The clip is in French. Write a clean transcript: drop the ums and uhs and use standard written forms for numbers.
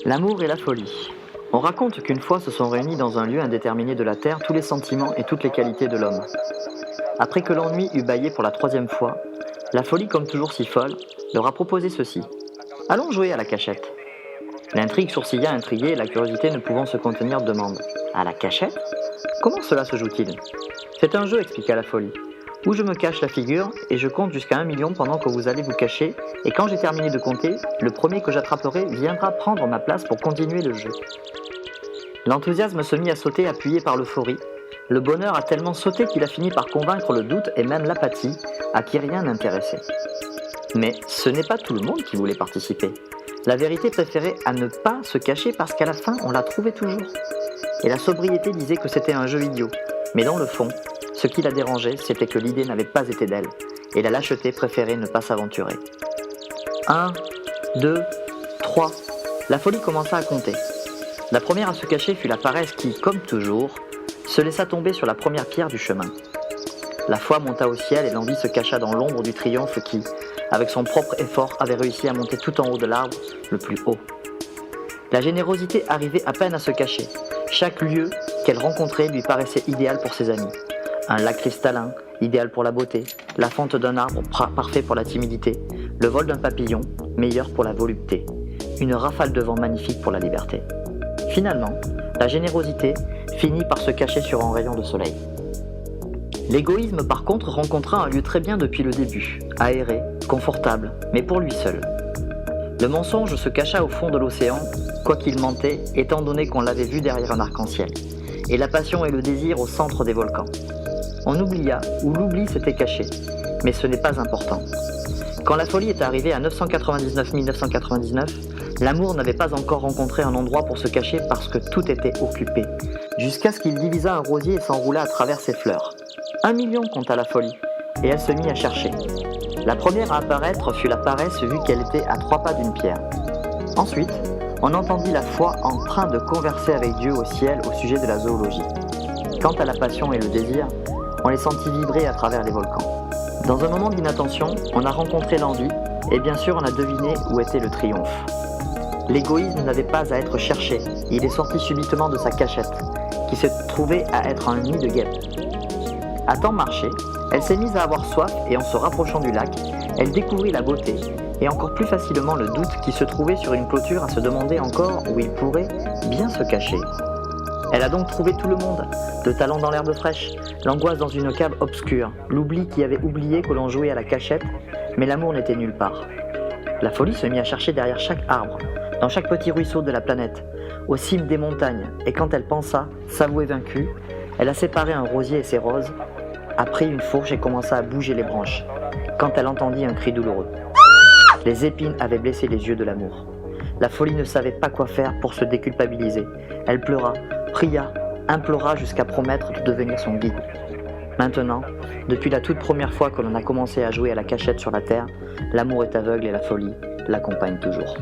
L'amour et la folie. On raconte qu'une fois se sont réunis dans un lieu indéterminé de la terre tous les sentiments et toutes les qualités de l'homme. Après que l'ennui eut bâillé pour la troisième fois, la folie, comme toujours si folle, leur a proposé ceci. « Allons jouer à la cachette !» L'intrigue sourcilla intriguée et la curiosité ne pouvant se contenir demande. « À la cachette ? Comment cela se joue-t-il ?»« C'est un jeu, expliqua la folie, où je me cache la figure et je compte jusqu'à 1 million pendant que vous allez vous cacher, et quand j'ai terminé de compter, le premier que j'attraperai viendra prendre ma place pour continuer le jeu. » L'enthousiasme se mit à sauter appuyé par l'euphorie. Le bonheur a tellement sauté qu'il a fini par convaincre le doute et même l'apathie, à qui rien n'intéressait. Mais ce n'est pas tout le monde qui voulait participer. La vérité préférait à ne pas se cacher parce qu'à la fin, on la trouvait toujours. Et la sobriété disait que c'était un jeu idiot. Mais dans le fond, ce qui la dérangeait, c'était que l'idée n'avait pas été d'elle, et la lâcheté préférait ne pas s'aventurer. 1, 2, 3, la folie commença à compter. La première à se cacher fut la paresse qui, comme toujours, se laissa tomber sur la première pierre du chemin. La foi monta au ciel et l'envie se cacha dans l'ombre du triomphe qui, avec son propre effort, avait réussi à monter tout en haut de l'arbre, le plus haut. La générosité arrivait à peine à se cacher. Chaque lieu qu'elle rencontrait lui paraissait idéal pour ses amis. Un lac cristallin, idéal pour la beauté, la fente d'un arbre, parfait pour la timidité, le vol d'un papillon, meilleur pour la volupté, une rafale de vent magnifique pour la liberté. Finalement, la générosité finit par se cacher sur un rayon de soleil. L'égoïsme, par contre, rencontra un lieu très bien depuis le début, aéré, confortable, mais pour lui seul. Le mensonge se cacha au fond de l'océan, quoiqu'il mentait, étant donné qu'on l'avait vu derrière un arc-en-ciel, et la passion et le désir au centre des volcans. On oublia où l'oubli s'était caché, mais ce n'est pas important. Quand la folie est arrivée à 999 999, l'amour n'avait pas encore rencontré un endroit pour se cacher parce que tout était occupé, jusqu'à ce qu'il divisa un rosier et s'enroula à travers ses fleurs. 1 million compta la folie, et elle se mit à chercher. La première à apparaître fut la paresse vu qu'elle était à 3 pas d'une pierre. Ensuite, on entendit la foi en train de converser avec Dieu au ciel au sujet de la zoologie. Quant à la passion et le désir, on les sentit vibrer à travers les volcans. Dans un moment d'inattention, on a rencontré l'envie, et bien sûr on a deviné où était le triomphe. L'égoïsme n'avait pas à être cherché, il est sorti subitement de sa cachette, qui se trouvait à être un nid de guêpes. À tant marcher, elle s'est mise à avoir soif et en se rapprochant du lac, elle découvrit la beauté, et encore plus facilement le doute qui se trouvait sur une clôture à se demander encore où il pourrait bien se cacher. Elle a donc trouvé tout le monde, le talent dans l'herbe fraîche, l'angoisse dans une cave obscure, l'oubli qui avait oublié que l'on jouait à la cachette, mais l'amour n'était nulle part. La folie se mit à chercher derrière chaque arbre, dans chaque petit ruisseau de la planète, aux cimes des montagnes, et quand elle pensa, s'avouer vaincue, elle a séparé un rosier et ses roses, a pris une fourche et commença à bouger les branches, quand elle entendit un cri douloureux. Les épines avaient blessé les yeux de l'amour. La folie ne savait pas quoi faire pour se déculpabiliser. Elle pleura, pria, implora jusqu'à promettre de devenir son guide. Maintenant, depuis la toute première fois que l'on a commencé à jouer à la cachette sur la terre, l'amour est aveugle et la folie l'accompagne toujours.